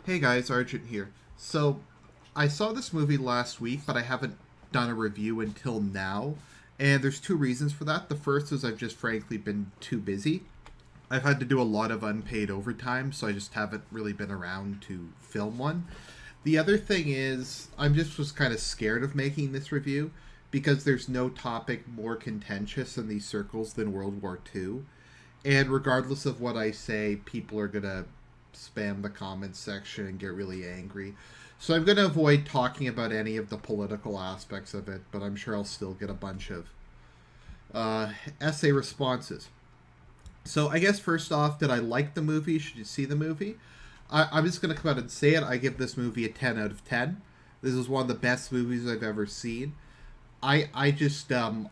Hey guys, Argent here. So, I saw this movie last week, but I haven't done a review until now. And there's two reasons for that. The first is I've just frankly been too busy. I've had to do a lot of unpaid overtime, so I just haven't really been around to film one. The other thing is, I'm just was kind of scared of making this review because there's no topic more contentious in these circles than World War II. And regardless of what I say, people are going to spam the comments section and get really angry. So I'm going to avoid talking about any of the political aspects of it, but I'm sure I'll still get a bunch of essay responses. So I guess first off, did I like the movie? Should you see the movie? I'm just going to come out and say it. I give this movie a 10 out of 10. This is one of the best movies I've ever seen. I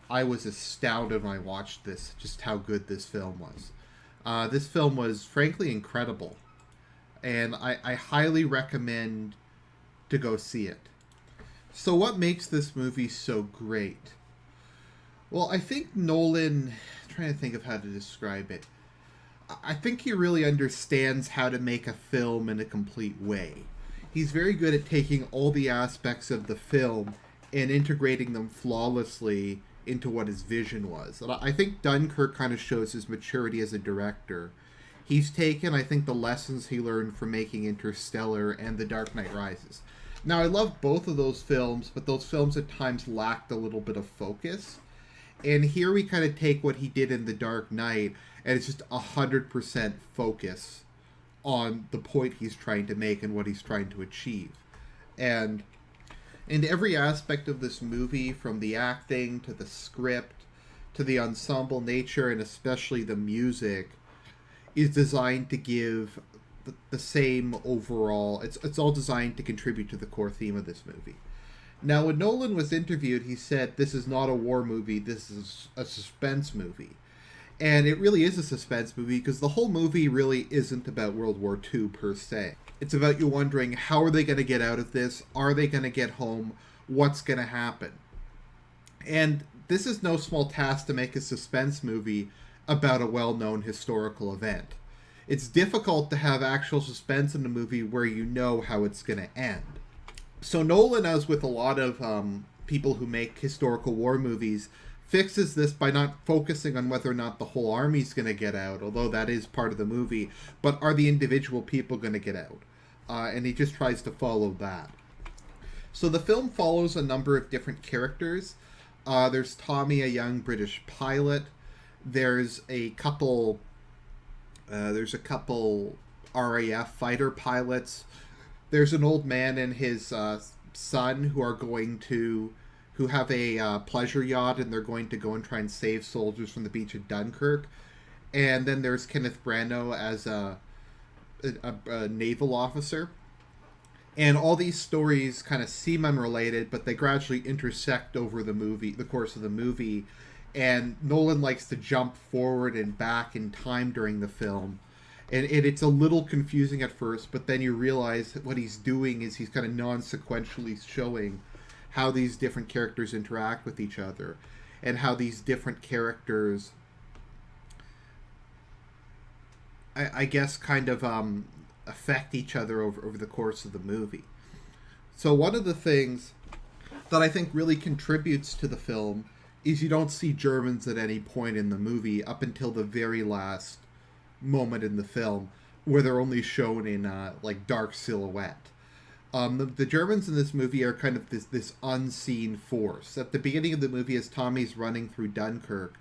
was astounded when I watched this, just how good this film was. This film was frankly incredible, and I highly recommend to go see it. So, what makes this movie so great? Well, I think Nolan, I'm trying to think of how to describe it. I think he really understands how to make a film in a complete way. He's very good at taking all the aspects of the film and integrating them flawlessly into what his vision was. And I think Dunkirk kind of shows his maturity as a director. He's taken, I think, the lessons he learned from making Interstellar and The Dark Knight Rises. Now, I love both of those films, but those films at times lacked a little bit of focus. And here we kind of take what he did in The Dark Knight, and it's just 100% focus on the point he's trying to make and what he's trying to achieve. And in every aspect of this movie, from the acting to the script to the ensemble nature and especially the music, is designed to give the same overall. It's all designed to contribute to the core theme of this movie. Now, when Nolan was interviewed, he said, "This is not a war movie. This is a suspense movie." And it really is a suspense movie because the whole movie really isn't about World War II per se. It's about you wondering, how are they going to get out of this? Are they going to get home? What's going to happen? And this is no small task to make a suspense movie about a well-known historical event. It's difficult to have actual suspense in a movie where you know how it's going to end. So Nolan, as with a lot of people who make historical war movies, fixes this by not focusing on whether or not the whole army's going to get out, although that is part of the movie, but are the individual people going to get out? And he just tries to follow that. So the film follows a number of different characters. There's Tommy, a young British pilot. There's a couple. There's a couple RAF fighter pilots. There's an old man and his son who have a pleasure yacht, and they're going to go and try and save soldiers from the beach of Dunkirk. And then there's Kenneth Branagh as a naval officer. And all these stories kind of seem unrelated, but they gradually intersect over the course of the movie. And Nolan likes to jump forward and back in time during the film. And it's a little confusing at first, but then you realize that what he's doing is he's kind of non-sequentially showing how these different characters interact with each other and how these different characters, I guess, kind of affect each other over the course of the movie. So one of the things that I think really contributes to the film is you don't see Germans at any point in the movie up until the very last moment in the film, where they're only shown in like dark silhouette. The Germans in this movie are kind of this unseen force. At the beginning of the movie, as Tommy's running through Dunkirk,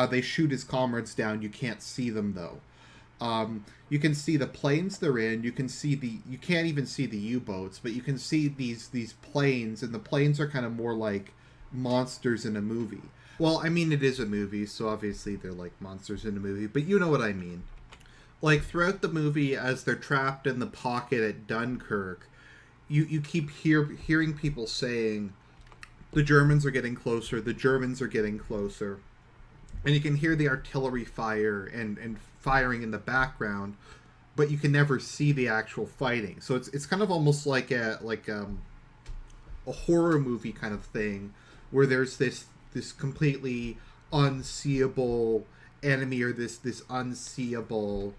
they shoot his comrades down. You can't see them though. You can see the planes they're in. You can't even see the U-boats, but you can see these planes, and the planes are kind of more like monsters in a movie. Well, I mean, it is a movie, so obviously they're like monsters in a movie, but you know what I mean. Like, throughout the movie, as they're trapped in the pocket at Dunkirk, you keep hearing people saying, the Germans are getting closer, the Germans are getting closer. And you can hear the artillery fire and firing in the background, but you can never see the actual fighting. So it's kind of almost like a horror movie kind of thing, where there's this completely unseeable enemy, or this unseeable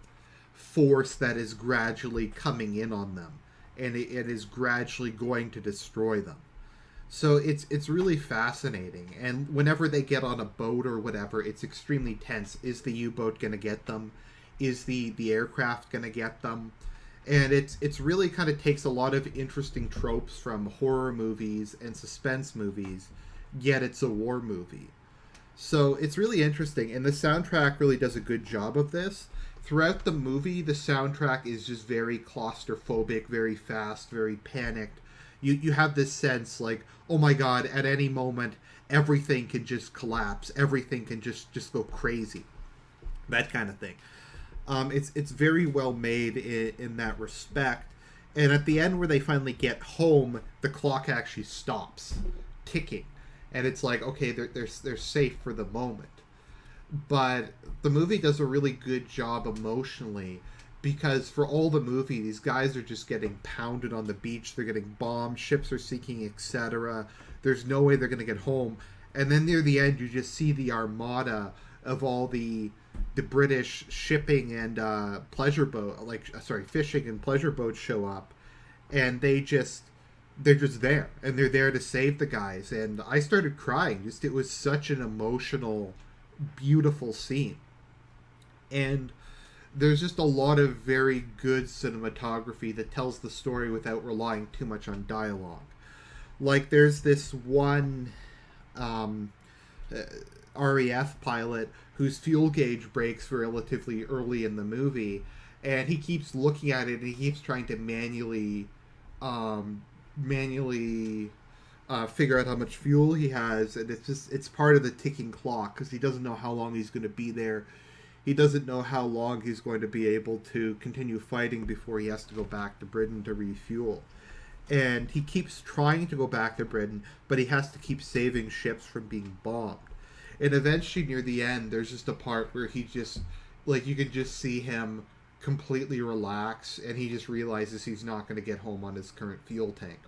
force that is gradually coming in on them. and it is gradually going to destroy them. So it's really fascinating. And whenever they get on a boat or whatever, it's extremely tense. Is the U-boat going to get them? Is the aircraft going to get them? And it's really kind of takes a lot of interesting tropes from horror movies and suspense movies, yet it's a war movie. So it's really interesting, and the soundtrack really does a good job of this. Throughout the movie, the soundtrack is just very claustrophobic, very fast, very panicked. You have this sense like, oh my god, at any moment everything can just collapse, everything can just go crazy, that kind of thing. It's very well made in that respect. And at the end, where they finally get home, the clock actually stops ticking, and it's like, okay, they're safe for the moment. But the movie does a really good job emotionally, because for all the movie, these guys are just getting pounded on the beach. They're getting bombed. Ships are sinking, etc. There's no way they're going to get home. And then near the end, you just see the armada of all the British shipping and pleasure boat, fishing and pleasure boats show up, and they're just there, and they're there to save the guys. And I started crying. Just it was such an emotional, beautiful scene, and there's just a lot of very good cinematography that tells the story without relying too much on dialogue. Like there's this one RAF pilot whose fuel gauge breaks relatively early in the movie, and he keeps looking at it and he keeps trying to manually figure out how much fuel he has, and it's part of the ticking clock because he doesn't know how long he's going to be there. He doesn't know how long he's going to be able to continue fighting before he has to go back to Britain to refuel. And he keeps trying to go back to Britain, but he has to keep saving ships from being bombed. And eventually, near the end, there's just a part where he just, like, you can just see him completely relax, and he just realizes he's not going to get home on his current fuel tank.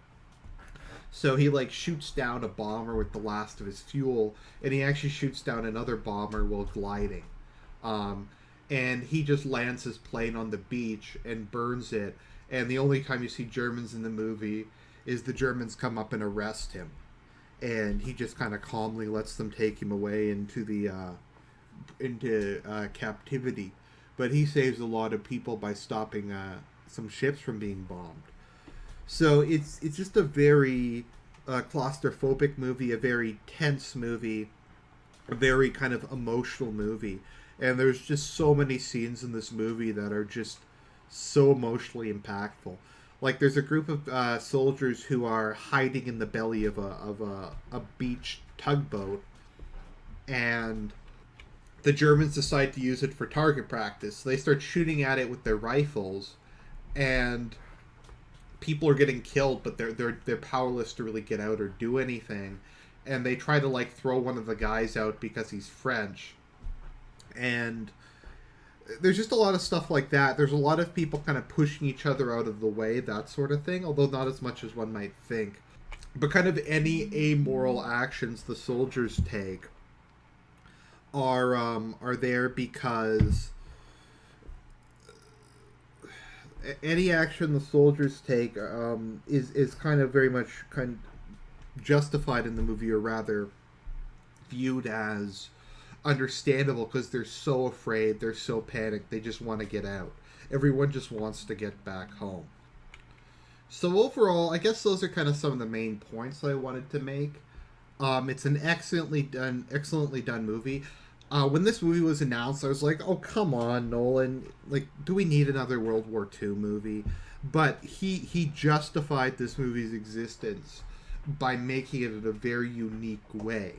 So he, like, shoots down a bomber with the last of his fuel, and he actually shoots down another bomber while gliding. And he just lands his plane on the beach and burns it. And the only time you see Germans in the movie is the Germans come up and arrest him, and he just kind of calmly lets them take him away into the captivity. But he saves a lot of people by stopping some ships from being bombed. So it's just a very claustrophobic movie, a very tense movie, a very kind of emotional movie. And there's just so many scenes in this movie that are just so emotionally impactful. Like there's a group of soldiers who are hiding in the belly of a beach tugboat, and the Germans decide to use it for target practice. So they start shooting at it with their rifles, and people are getting killed, but they're powerless to really get out or do anything. And they try to like throw one of the guys out because he's French. And there's just a lot of stuff like that. There's a lot of people kind of pushing each other out of the way, that sort of thing, although not as much as one might think. But kind of any amoral actions the soldiers take are there because any action the soldiers take is kind of very much kind of justified in the movie, or rather viewed as understandable, because they're so afraid, they're so panicked, they just want to get out. Everyone just wants to get back home. So overall, I guess those are kind of some of the main points I wanted to make. It's an excellently done movie. When this movie was announced, I was like, oh, come on, Nolan. Like, do we need another World War II movie? But he justified this movie's existence by making it in a very unique way.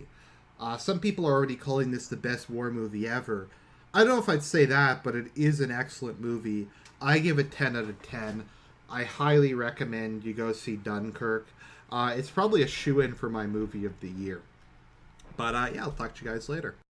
Some people are already calling this the best war movie ever. I don't know if I'd say that, but it is an excellent movie. I give it 10 out of 10. I highly recommend you go see Dunkirk. It's probably a shoo-in for my movie of the year. But yeah, I'll talk to you guys later.